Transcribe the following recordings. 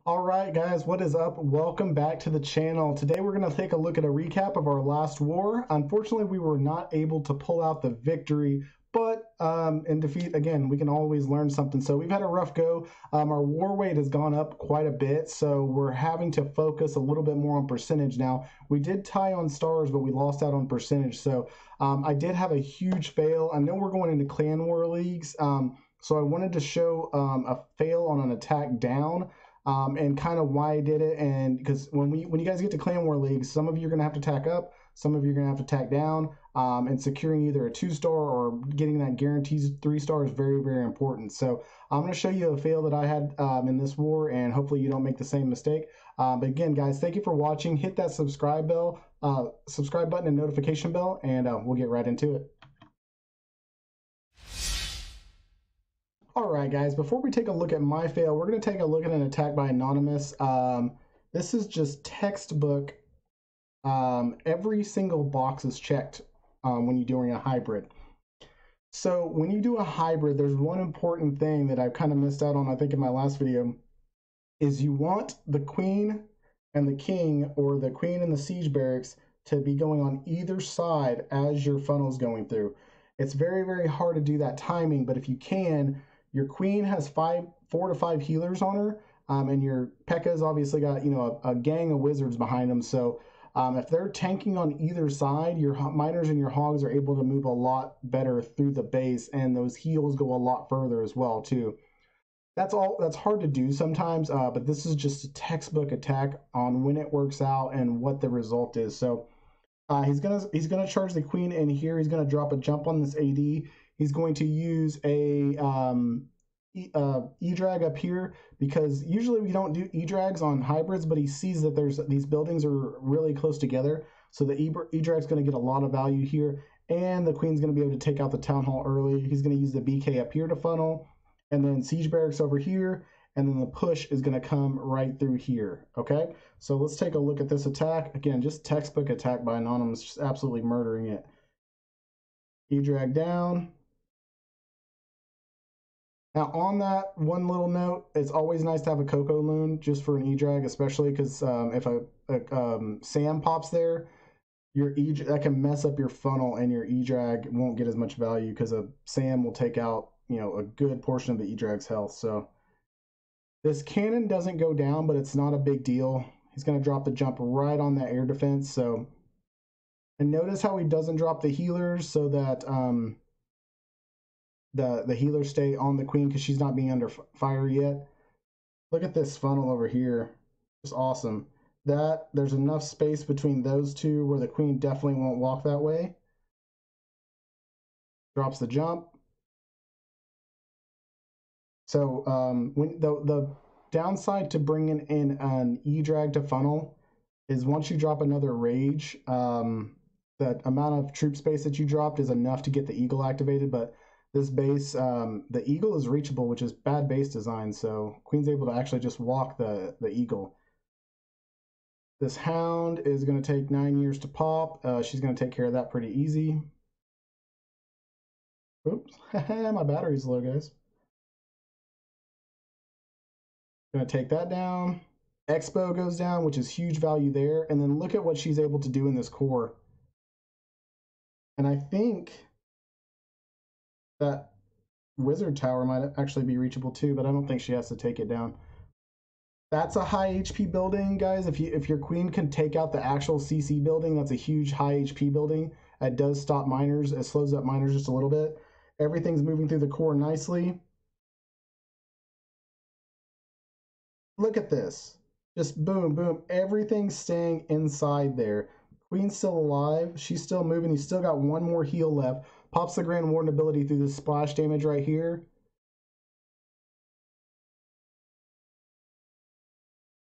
All right, guys, what is up? Welcome back to the channel. Today we're going to take a look at a recap of our last war. Unfortunately, we were not able to pull out the victory, but in defeat, again, we can always learn something. So we've had a rough go. Our war weight has gone up quite a bit, so we're having to focus a little bit more on percentage now. We did tie on stars, but we lost out on percentage. So I did have a huge fail. I know we're going into clan war leagues, so I wanted to show a fail on an attack down. And kind of why I did it, and because when you guys get to clan war leagues, some of you are gonna have to tack up, some of you are gonna have to tack down, and securing either a 2-star or getting that guaranteed 3-star is very important. So I'm gonna show you a fail that I had in this war, and hopefully you don't make the same mistake. But again, guys, thank you for watching. Hit that subscribe button and notification bell, and we'll get right into it. All right, guys, before we take a look at my fail, we're going to take a look at an attack by Anonymous. This is just textbook. Every single box is checked when you're doing a hybrid. So when you do a hybrid, there's one important thing that I've kind of missed out on, I think, in my last video, is you want the queen and the king, or the queen and the siege barracks, to be going on either side as your funnel's going through. It's very hard to do that timing, but if you can, your queen has 4 to 5 healers on her, and your P.E.K.K.A's obviously got, you know, a gang of wizards behind them. So if they're tanking on either side, your miners and your hogs are able to move a lot better through the base, and those heals go a lot further as well too. That's hard to do sometimes, but this is just a textbook attack on when it works out and what the result is. So he's gonna charge the queen in here. He's gonna drop a jump on this AD. He's going to use a E-drag up here, because usually we don't do E-drags on hybrids, but he sees that these buildings are really close together, so the E-drag is going to get a lot of value here, and the queen's going to be able to take out the town hall early. He's going to use the BK up here to funnel, and then siege barracks over here, and then the push is going to come right through here. Okay, so let's take a look at this attack. Again, just textbook attack by Anonymous, just absolutely murdering it. E-drag down. Now, on that one little note, it's always nice to have a Coco Loon just for an E-drag, especially because if a Sam pops there, that can mess up your funnel, and your E-drag won't get as much value because a Sam will take out, you know, a good portion of the E-drag's health. So this cannon doesn't go down, but it's not a big deal. He's going to drop the jump right on that air defense. So, and notice how he doesn't drop the healers, so that the healers stay on the queen because she's not being under fire yet. Look at this funnel over here. It's awesome. There's enough space between those two where the queen definitely won't walk that way. Drops the jump. So when the downside to bringing in an E-drag to funnel is once you drop another rage, the amount of troop space that you dropped is enough to get the eagle activated, but this base, the eagle is reachable, which is bad base design, so queen's able to actually just walk the eagle. This hound is going to take 9 years to pop. She's going to take care of that pretty easy. Oops, my battery's low, guys. Going to take that down. Expo goes down, which is huge value there. And then look at what she's able to do in this core. And I think that wizard tower might actually be reachable too, but I don't think she has to take it down. That's a high HP building, guys. If your queen can take out the actual CC building, that's a huge high HP building. It does stop miners. It slows up miners just a little bit. Everything's moving through the core nicely. Look at this. Just boom, boom. Everything's staying inside there. Queen's still alive. She's still moving. He's still got one more heal left. Pops the Grand Warden ability through this splash damage right here.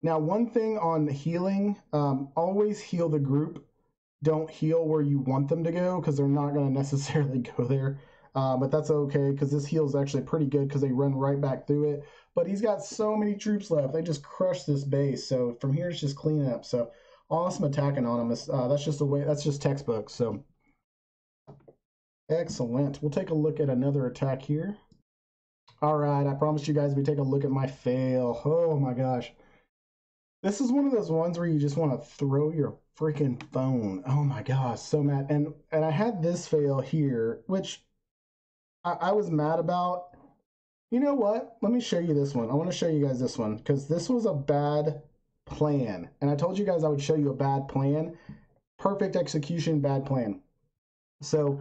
Now, one thing on healing, always heal the group. Don't heal where you want them to go, because they're not going to necessarily go there. But that's okay, because this heal is actually pretty good because they run right back through it. But he's got so many troops left. They just crush this base. So from here, it's just clean up. So awesome attack, Anonymous. That's just the way. That's just textbook. So excellent. We'll take a look at another attack here. All right, I promised you guys we'd take a look at my fail. Oh my gosh. This is one of those ones where you just want to throw your freaking phone. Oh my gosh, so mad. And I had this fail here, which I was mad about. You know what? Let me show you this one. I want to show you guys this one because this was a bad plan. And I told you guys I would show you a bad plan. Perfect execution, bad plan. So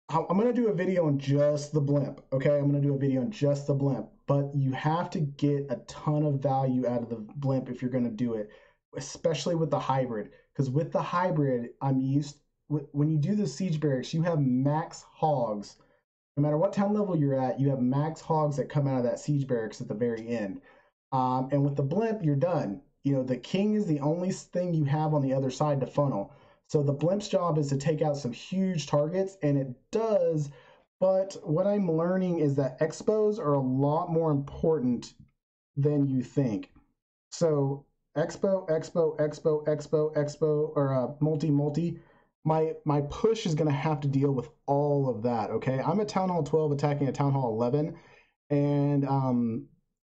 I'm going to do a video on just the blimp. Okay, I'm going to do a video on just the blimp. But you have to get a ton of value out of the blimp if you're going to do it, especially with the hybrid. Because with the hybrid, when you do the siege barracks, you have max hogs. No matter what town level you're at, you have max hogs that come out of that siege barracks at the very end. And with the blimp, you're done. You know, the king is the only thing you have on the other side to funnel. So the blimp's job is to take out some huge targets, and it does. But what I'm learning is that expos are a lot more important than you think. So expo, or multi. My push is going to have to deal with all of that. Okay, I'm at Townhall 12 attacking a Townhall 11, and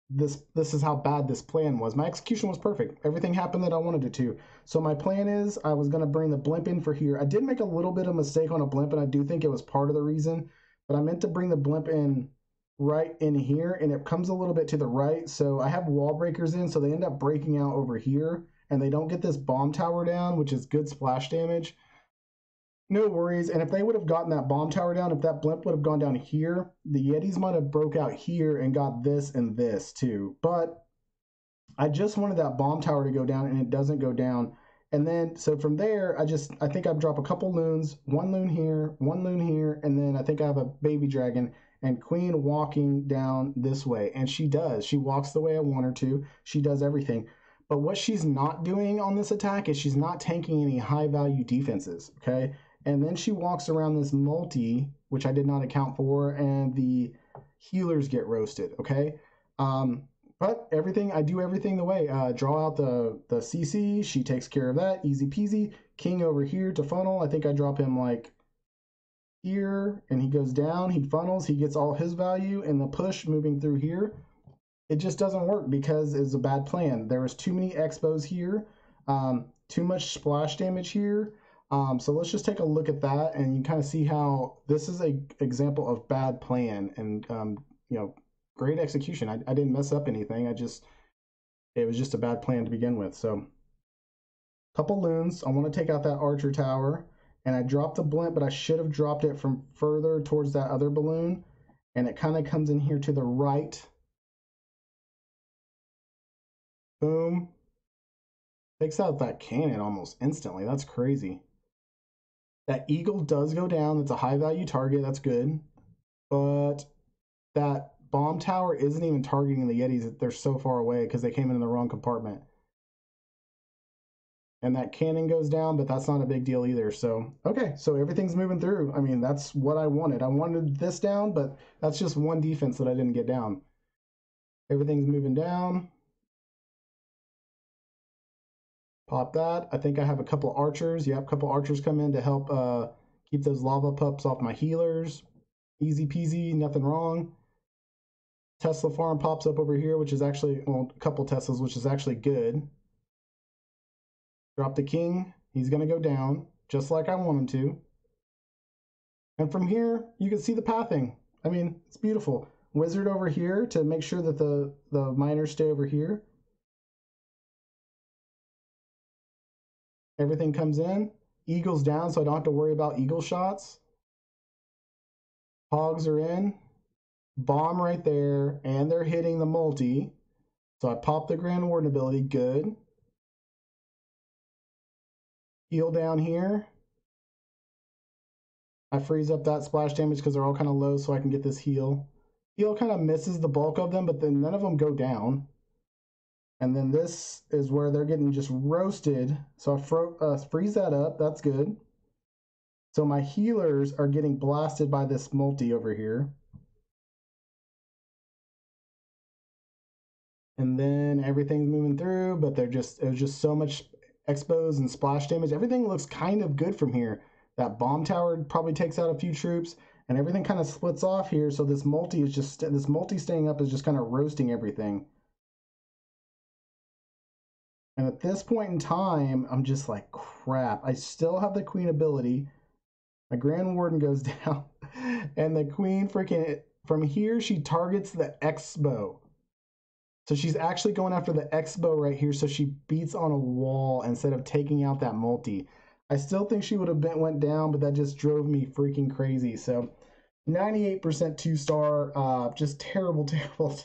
this is how bad this plan was. My execution was perfect. Everything happened that I wanted it to. So my plan is I was going to bring the blimp in for here. I did make a little bit of mistake on a blimp, and I do think it was part of the reason. But I meant to bring the blimp in right in here, and it comes a little bit to the right. So I have wall breakers in, so they end up breaking out over here, and they don't get this bomb tower down, which is good splash damage. No worries. And if they would have gotten that bomb tower down, if that blimp would have gone down here, the Yetis might have broke out here and got this and this too. But I just wanted that bomb tower to go down, and it doesn't go down. And then, so from there, I think I've dropped a couple loons, one loon here, and then I think I have a baby dragon and queen walking down this way. And she does. She walks the way I want her to. She does everything. But what she's not doing on this attack is she's not tanking any high value defenses, okay? And then she walks around this multi, which I did not account for, and the healers get roasted, okay? But I do everything the way. Draw out the CC, she takes care of that, easy peasy. King over here to funnel. I think I drop him like here, and he goes down, he funnels, he gets all his value, and the push moving through here. It just doesn't work because it's a bad plan. There was too many expos here, too much splash damage here. So let's just take a look at that, and you kind of see how this is a example of bad plan and great execution. I didn't mess up anything. It was just a bad plan to begin with. So couple loons. I want to take out that archer tower, and I dropped the blimp, but I should have dropped it from further towards that other balloon, and it kind of comes in here to the right. Boom. Takes out that cannon almost instantly. That's crazy. That eagle does go down. That's a high value target. That's good. But that bomb tower isn't even targeting the Yetis. They're so far away because they came in the wrong compartment. And that cannon goes down, but that's not a big deal either. So, okay, so everything's moving through. I mean, that's what I wanted. I wanted this down, but that's just one defense that I didn't get down. Everything's moving down. Pop that. I think I have a couple archers. Yep, a couple archers come in to help keep those lava pups off my healers. Easy peasy, nothing wrong. Tesla farm pops up over here, which is actually, well, a couple Teslas, which is actually good. Drop the king. He's going to go down, just like I want him to. And from here, you can see the pathing. I mean, it's beautiful. Wizard over here to make sure that the miners stay over here. Everything comes in. Eagles down, so I don't have to worry about eagle shots. Hogs are in. Bomb right there, and they're hitting the multi. So I pop the Grand Warden ability. Good. Heal down here. I freeze up that splash damage because they're all kind of low, so I can get this heal. Heal kind of misses the bulk of them, but then none of them go down. And then this is where they're getting just roasted. So I freeze that up. That's good. So my healers are getting blasted by this multi over here. And then everything's moving through, but it was just so much expos and splash damage. Everything looks kind of good from here. That bomb tower probably takes out a few troops, and everything kind of splits off here. So this multi staying up is just kind of roasting everything. And at this point in time, I'm just like, crap. I still have the queen ability. My Grand Warden goes down, and the queen freaking, from here, she targets the X-bow. So she's actually going after the X-bow right here, so she beats on a wall instead of taking out that multi. I still think she would have went down, but that just drove me freaking crazy. So 98% 2-star, just terrible, terrible,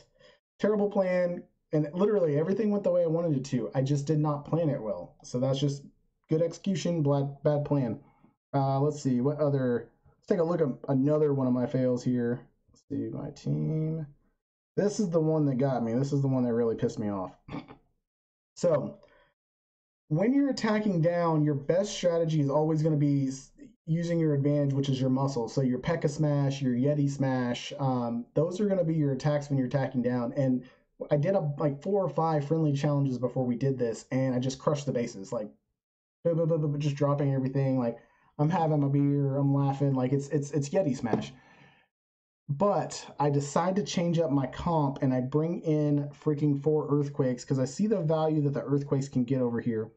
terrible plan. And literally everything went the way I wanted it to. I just did not plan it well. So that's just good execution, bad plan. Let's see, what other, let's take a look at another one of my fails here. Let's see, my team. This is the one that got me. This is the one that really pissed me off. So, when you're attacking down, your best strategy is always going to be using your advantage, which is your muscle. So your P.E.K.K.A. smash, your Yeti smash, those are going to be your attacks when you're attacking down. And I did like 4 or 5 friendly challenges before we did this, and I just crushed the bases, like just dropping everything. Like I'm having my beer, I'm laughing, like it's Yeti smash. But I decide to change up my comp and I bring in freaking 4 earthquakes because I see the value that the earthquakes can get over here.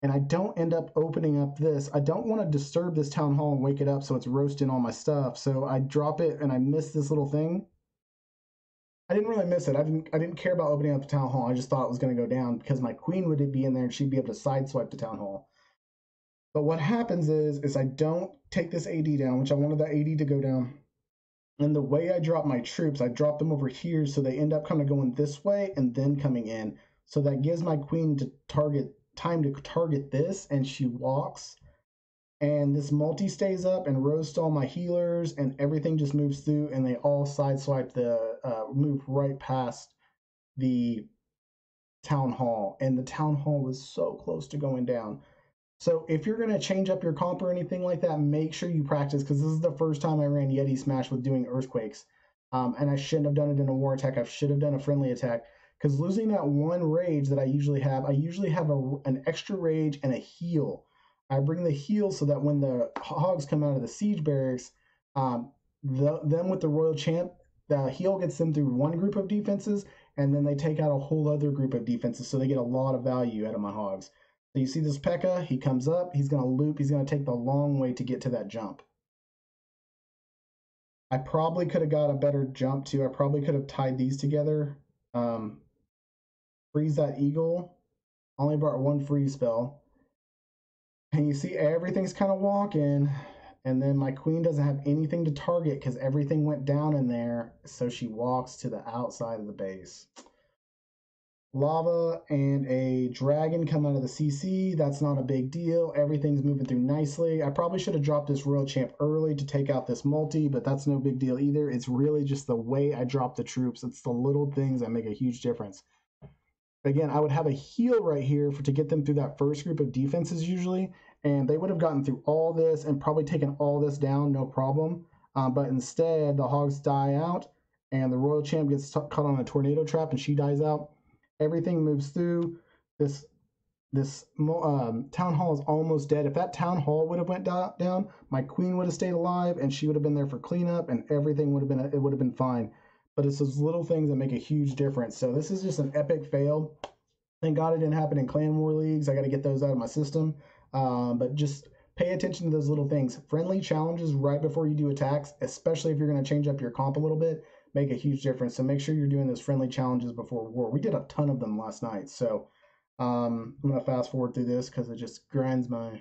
And I don't end up opening up this. I don't want to disturb this town hall and wake it up so it's roasting all my stuff. So I drop it and I miss this little thing. I didn't really miss it. I didn't care about opening up the town hall. I just thought it was going to go down because my queen would be in there and she'd be able to sideswipe the town hall. But what happens is I don't take this AD down, which I wanted the AD to go down. And the way I drop my troops, I drop them over here so they end up kind of going this way and then coming in. So that gives my queen time to target this, and she walks. And this multi stays up and roast all my healers, and everything just moves through, and they all sideswipe move right past the town hall. And the town hall was so close to going down. So if you're going to change up your comp or anything like that, make sure you practice, because this is the first time I ran Yeti Smash with doing Earthquakes. And I shouldn't have done it in a war attack. I should have done a friendly attack, because losing that one rage that I usually have an extra rage and a heal. I bring the heal so that when the hogs come out of the siege barracks, them with the Royal Champ, the heal gets them through one group of defenses, and then they take out a whole other group of defenses, so they get a lot of value out of my hogs. So you see this P.E.K.K.A, he comes up, he's going to loop, he's going to take the long way to get to that jump. I probably could have got a better jump too. I probably could have tied these together. Freeze that eagle. Only brought 1 freeze spell. And you see everything's kind of walking. And then my queen doesn't have anything to target because everything went down in there. So she walks to the outside of the base. Lava and a dragon come out of the CC. That's not a big deal. Everything's moving through nicely. I probably should have dropped this Royal Champ early to take out this multi, but that's no big deal either. It's really just the way I drop the troops. It's the little things that make a huge difference. Again, I would have a heal right here to get them through that first group of defenses usually, and they would have gotten through all this and probably taken all this down, no problem. But instead, the hogs die out, and the Royal Champ gets caught on a tornado trap, and she dies out. Everything moves through. This town hall is almost dead. If that town hall would have went down, my queen would have stayed alive, and she would have been there for cleanup, and everything would have been fine. But it's those little things that make a huge difference. So this is just an epic fail. Thank God it didn't happen in clan war leagues. I got to get those out of my system. But just pay attention to those little things. Friendly challenges right before you do attacks, especially if you're going to change up your comp a little bit, make a huge difference. So make sure you're doing those friendly challenges before war. We did a ton of them last night. So I'm going to fast forward through this because it just grinds my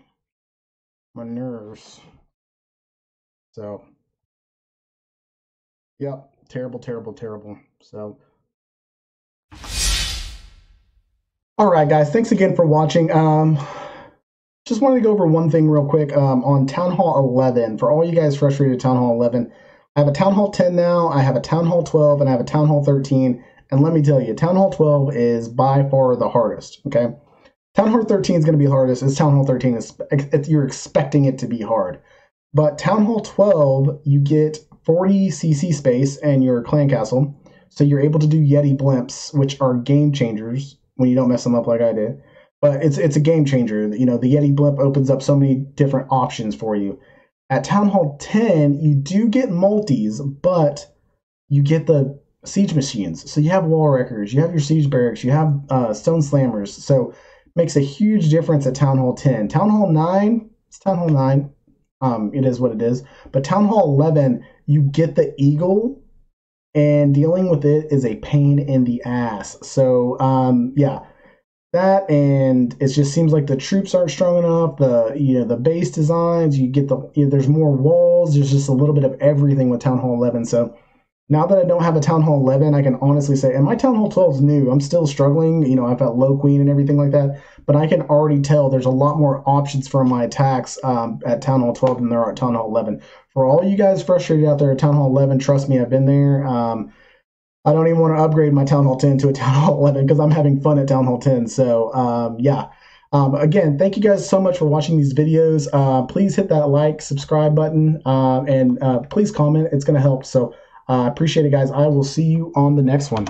nerves. So, yep, terrible, terrible, terrible. So, all right, guys, thanks again for watching. Just wanted to go over one thing real quick on Townhall 11. For all you guys frustrated with Townhall 11, I have a Townhall 10 now, I have a Townhall 12, and I have a Townhall 13. And let me tell you, Townhall 12 is by far the hardest, okay? Townhall 13 is going to be hardest. It's Townhall 13. You're expecting it to be hard. But Townhall 12, you get 40 CC space and your clan castle. So you're able to do Yeti blimps, which are game changers when you don't mess them up like I did. But it's a game changer. You know, the Yeti blimp opens up so many different options for you. At Townhall 10, you do get multis, but you get the siege machines. So you have wall wreckers, you have your siege barracks, you have stone slammers. So makes a huge difference at Townhall 10. Townhall 9, it's Townhall 9. It is what it is. But Townhall 11, you get the eagle, and dealing with it is a pain in the ass. So, yeah, that, and it just seems like the troops aren't strong enough. The base designs, you get there's more walls. There's just a little bit of everything with Townhall 11. So now that I don't have a Townhall 11, I can honestly say, and my Townhall 12 is new. I'm still struggling. I've got low queen and everything like that, but I can already tell there's a lot more options for my attacks at Townhall 12 than there are at Townhall 11. For all you guys frustrated out there at Townhall 11, trust me, I've been there. I don't even want to upgrade my Townhall 10 to a Townhall 11 because I'm having fun at Townhall 10. So, yeah. Again, thank you guys so much for watching these videos. Please hit that like, subscribe button, and please comment. It's going to help. So, appreciate it, guys. I will see you on the next one.